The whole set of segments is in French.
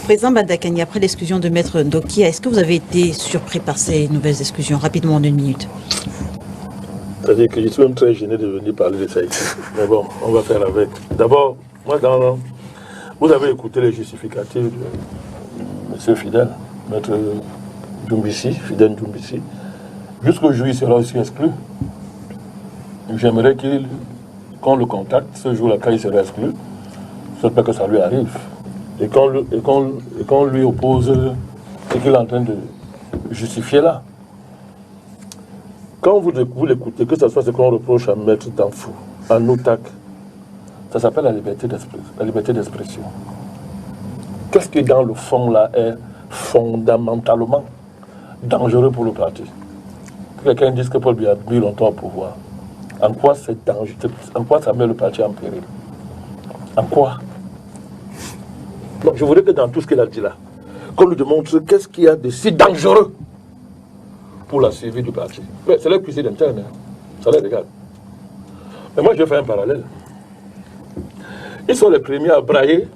Président Badakani, après l'exclusion de Maître Ndokia, est-ce que vous avez été surpris par ces nouvelles exclusions? Rapidement, en 1 minute. C'est-à-dire que je suis même très gêné de venir parler de ça ici. Mais bon, on va faire avec. D'abord, moi, vous avez écouté les justificatifs de M. Fidèle, Maître Doumbissi, Fidèle Doumbissi. Jusqu'aujourd'hui, il sera aussi exclu. J'aimerais qu'on le contacte ce jour-là, quand il sera exclu. J'espère que ça lui arrive. Et qu'on lui oppose ce qu'il est en train de justifier là. Quand vous l'écoutez, que ce soit ce qu'on reproche à Maître Danfou, à Noutak, ça s'appelle la liberté d'expression. Qu'est-ce qui, dans le fond, là, est fondamentalement dangereux pour le parti? Que quelqu'un dise que Paul Biya a mis longtemps au pouvoir. En quoi c'est dangereux? En quoi ça met le parti en péril? En quoi? Donc, je voudrais que dans tout ce qu'il a dit là, qu'on nous démontre qu'est-ce qu'il y a de si dangereux pour la survie du parti. C'est leur cuisine interne, hein. Ça les regarde. Mais moi, je vais faire un parallèle. Ils sont les premiers à brailler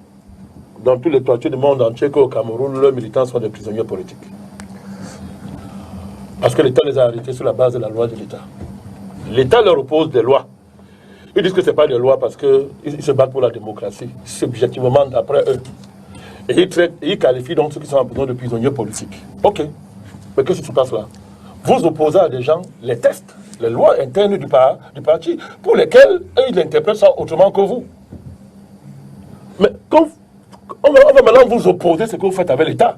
dans tous les toitures du monde entier qu'au Cameroun, leurs militants sont des prisonniers politiques. Parce que l'État les a arrêtés sur la base de la loi de l'État. L'État leur oppose des lois. Ils disent que ce n'est pas des lois parce qu'ils se battent pour la démocratie, subjectivement d'après eux. Et ils qualifient donc ceux qui sont en prison de prisonniers politiques. Ok. Mais qu'est-ce qui se passe là? Vous opposez à des gens les tests, les lois internes du parti, pour lesquelles ils interprètent ça autrement que vous. Mais quand on va maintenant vous opposer ce que vous faites avec l'État,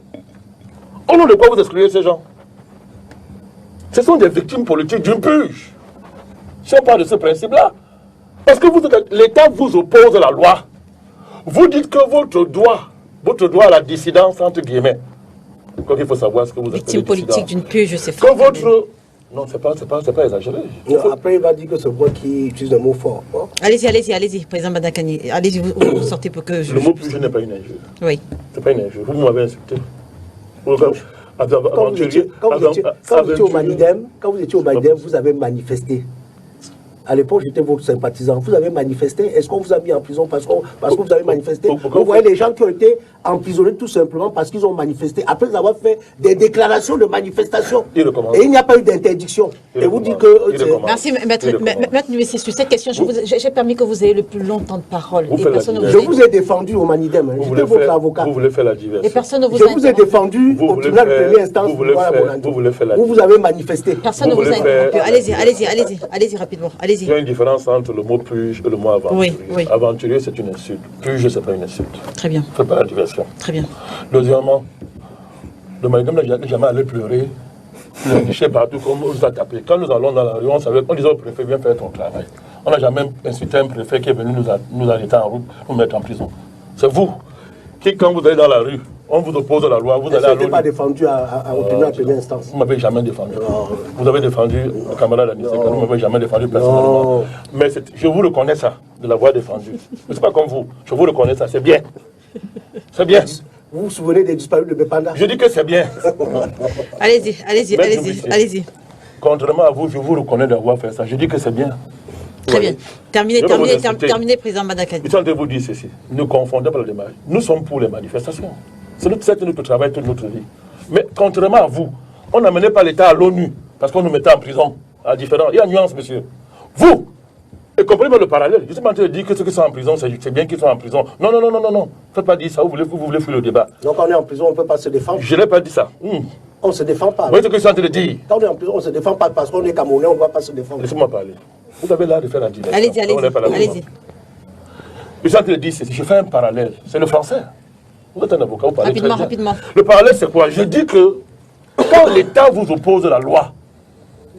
au nom de quoi vous excluez ces gens? Ce sont des victimes politiques d'une purge. Si on parle de ce principe-là, parce que l'État vous oppose la loi. Vous dites que votre droit à la dissidence, entre guillemets, donc il faut savoir ce que vous appelez victime politique d'une purge, je sais pas. Que votre... Non, c'est pas exagéré. Après, il va dire que c'est moi qui utilise un mot fort. Hein? Allez-y, président Badakani. Allez-y, vous sortez pour que je... Le mot purge n'est pas une injure. Oui. C'est pas une injure. Vous m'avez insulté. Quand vous étiez au Manidem, vous avez manifesté. À l'époque, j'étais votre sympathisant. Vous avez manifesté. Est-ce qu'on vous a mis en prison parce que vous avez manifesté? Vous voyez les gens qui ont été emprisonnés tout simplement parce qu'ils ont manifesté, après avoir fait des déclarations de manifestation. Et il n'y a pas eu d'interdiction. Et vous dites que... Merci, Maître Nuessi. Sur cette question, j'ai permis que vous ayez le plus longtemps de parole. Je vous ai défendu au Manidem. J'étais votre avocat. Vous voulez faire la diversion. Et personne ne vous Je vous ai défendu au tribunal de première instance. Vous avez manifesté. Personne ne vous a interrompu. Allez-y rapidement. Il y a une différence entre le mot purge et le mot aventurier. Oui. Aventurier, c'est une insulte. Purge, c'est pas une insulte. Très bien. Faites pas la diversion. Très bien. Deuxièmement, le Manidem n'est jamais allé pleurer. Le guichet partout, comme on nous a tapé. Quand nous allons dans la rue, on disait au préfet, viens faire ton travail. On n'a jamais insulté un préfet qui est venu nous arrêter en route, nous mettre en prison. C'est vous qui, quand vous allez dans la rue, on vous oppose à la loi, vous allez à l'ONU. Vous n'êtes pas défendu au tribunal de première instance. Vous ne m'avez jamais défendu. Vous avez défendu le camarade Aniseka, vous ne m'avez jamais défendu personnellement. Mais je vous reconnais ça, de l'avoir défendu. Mais ce n'est pas comme vous, je vous reconnais ça, c'est bien. C'est bien. Vous vous souvenez des disparus de Bepanda? Je dis que c'est bien. Allez-y. Contrairement à vous, je vous reconnais d'avoir fait ça. Je dis que c'est bien. Très bien. Terminez, président Badakani. Je suis en train de vous dire ceci. Ne confondez pas la démarche. Nous sommes pour les manifestations. C'est notre travail toute notre vie. Mais contrairement à vous, on n'amenait pas l'État à l'ONU parce qu'on nous mettait en prison. À différents. Il y a une nuance, monsieur. Vous, et comprenez le parallèle. Je suis en train de dire que ceux qui sont en prison, c'est bien qu'ils sont en prison. Non. Faites pas dire ça. Vous voulez fuir le débat. Donc quand on est en prison, on ne peut pas se défendre. Je n'ai pas dit ça. On ne se défend pas. Vous voyez ce que je suis en train de dire. Quand on est en prison, on ne se défend pas parce qu'on est Camerounais, on ne doit pas se défendre. Laissez-moi parler. Vous avez l'air de faire la diversion. Allez-y. Je suis en train de dire ceci. Je fais un parallèle. C'est le français. Vous êtes un avocat, vous parlez très bien. Rapidement. Le parallèle, c'est quoi? Je dis que quand l'État vous oppose la loi,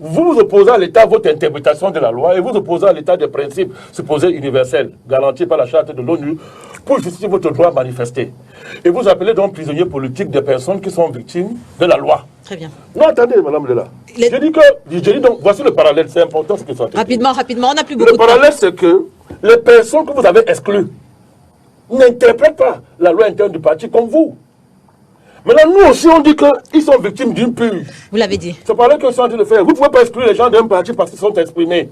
vous opposez à l'État votre interprétation de la loi et vous opposez à l'État des principes supposés universels, garantis par la charte de l'ONU, pour justifier votre droit à manifester. Et vous appelez donc prisonniers politiques des personnes qui sont victimes de la loi. Très bien. Non, attendez, madame Lela. Je dis donc, voici le parallèle, c'est important ce que ça fait. Rapidement, on n'a plus beaucoup de temps. Le parallèle, c'est que les personnes que vous avez exclues n'interprètent pas la loi interne du parti comme vous. Maintenant, nous aussi, on dit qu'ils sont victimes d'une purge. Vous l'avez dit. C'est par là que je suis en train de faire. Vous ne pouvez pas exclure les gens d'un parti parce qu'ils sont exprimés.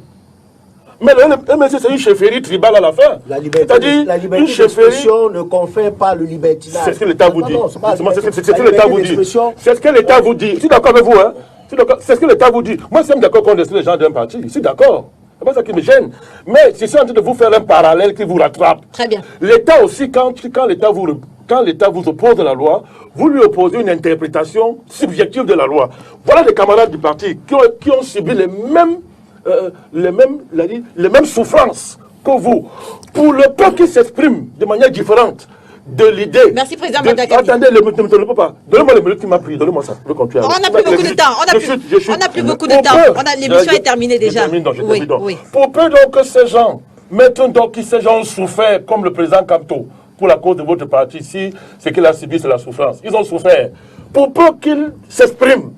Mais le MNC, c'est une chefferie tribale à la fin. La liberté d'expression ne confère pas le libertinage. C'est ce que l'État vous dit. C'est ce que l'État vous dit. C'est ce que l'État vous dit. Je suis d'accord avec vous, hein. C'est ce que l'État vous dit. Moi, je suis d'accord qu'on laisse les gens d'un parti. Je suis d'accord. C'est pas ça qui me gêne. Mais je suis en train de vous faire un parallèle qui vous rattrape. Très bien. L'État aussi, quand l'État vous oppose la loi, vous lui opposez une interprétation subjective de la loi. Voilà des camarades du parti qui ont subi les mêmes souffrances que vous. Pour le peuple qui s'exprime de manière différente de l'idée. Merci, Président Madakani. Attendez, ne me peux pas. Donnez-moi le minute qui m'a pris. Donnez-moi ça. Je vais continuer. On n'a plus beaucoup de temps. On n'a plus beaucoup de temps. L'émission est terminée déjà. Oui. Pour peu donc que ces gens, maintenant donc que ces gens ont souffert, comme le président Kamto, pour la cause de votre parti ici, c'est qu'il a subi, c'est la souffrance. Ils ont souffert. Pour peu qu'ils s'expriment,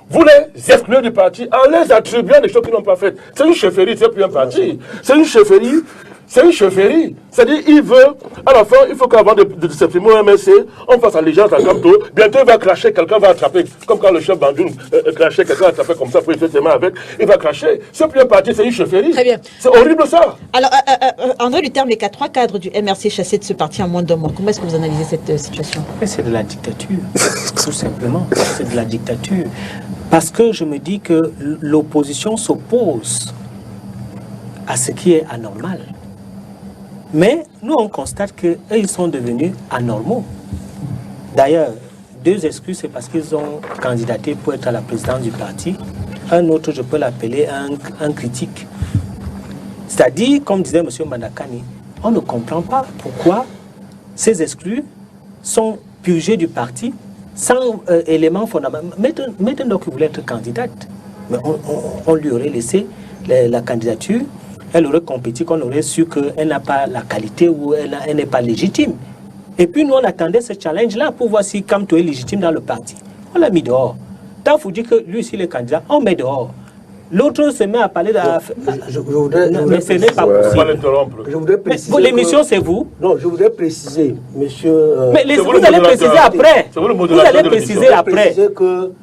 vous les excluez du parti en les attribuant des choses qu'ils n'ont pas faites. C'est une chefferie, c'est plus un parti. C'est une chefferie. C'est une chefferie. C'est-à-dire, il veut, à la fin, il faut qu'avant de s'exprimer au MSC, on fasse allégeance à Kamto. Bientôt, il va cracher, quelqu'un va attraper, comme quand le chef Bandoum crachait, quelqu'un attrapait comme ça pour essayer de se mettre avec, il va cracher. C'est plus un parti, c'est une chefferie. Très bien. C'est horrible ça. Alors, André Luther Meka, 3 cadres du MRC chassés de ce parti en moins d'un mois. Comment est-ce que vous analysez cette situation? C'est de la dictature, tout simplement. C'est de la dictature. Parce que je me dis que l'opposition s'oppose à ce qui est anormal. Mais nous, on constate qu'eux, ils sont devenus anormaux. D'ailleurs, 2 excuses, c'est parce qu'ils ont candidaté pour être à la présidence du parti. Un autre, je peux l'appeler un critique. C'est-à-dire, comme disait M. Madakani, on ne comprend pas pourquoi ces exclus sont purgés du parti sans élément fondamental. Maintenant qu'il voulait être candidate, mais on lui aurait laissé la candidature. Elle aurait compétit, qu'on aurait su qu'elle n'a pas la qualité ou elle n'est pas légitime. Et puis nous, on attendait ce challenge-là pour voir si Kamto est légitime dans le parti. On l'a mis dehors. Tant qu'il faut dire que lui aussi, le candidat, on met dehors. L'autre se met à parler de... Mais ce n'est pas possible. Je voudrais préciser... L'émission, c'est vous. Non, je voudrais préciser, monsieur... Mais vous allez préciser après. Vous allez préciser après. Que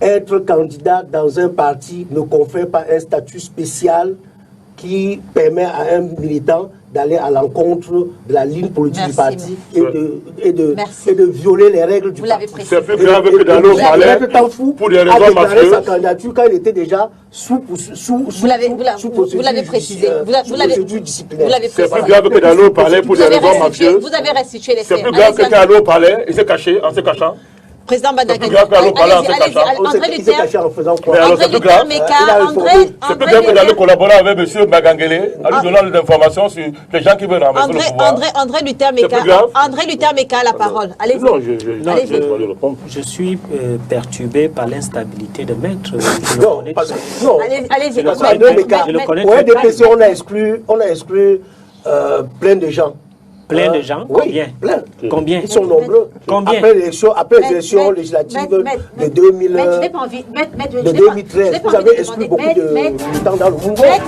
être candidat dans un parti ne confère pas un statut spécial qui permet à un militant d'aller à l'encontre de la ligne politique du parti et de violer les règles du parti. C'est plus grave que Dalo parlait pour des raisons mafieuses. Sa candidature quand il était déjà sous vous l'avez précisé. procédure disciplinaire. C'est plus grave que Dalo parlait pour des raisons mafieuses. Vous avez restitué les faits. C'est plus grave que Dalo parlait, il s'est caché en se cachant. Président Madakani, André Luther Meka, c'est plus grave que d'aller collaborer avec M. Magangele en lui donnant des informations sur les gens qui veulent renverser le pouvoir. André Luther Meka a la parole. Allez-y. Non, je suis perturbé par l'instabilité de Maître. Allez-y. Pour un DPC, on a exclu plein de gens. Plein de gens? Oui, Combien? Plein. Combien? Ils sont nombreux. Combien? Après l'élection législative de 2013, vous avez exclu beaucoup de militants dans le mouvement.